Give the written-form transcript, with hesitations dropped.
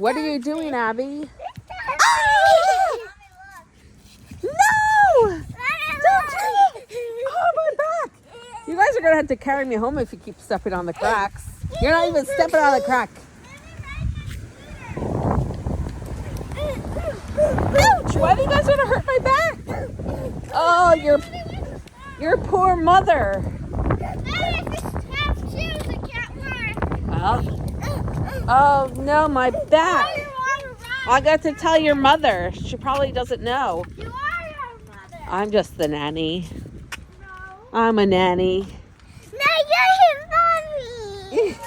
What are you doing, Abby? No! Don't do it! Oh, my back! You guys are going to have to carry me home if you keep stepping on the cracks. You're not even stepping on the crack. Ouch! Why are you guys going to hurt my back? Oh, your poor mother. Oh, no, my back. I got to tell your mother. She probably doesn't know. You are your mother. I'm just the nanny. No. I'm a nanny.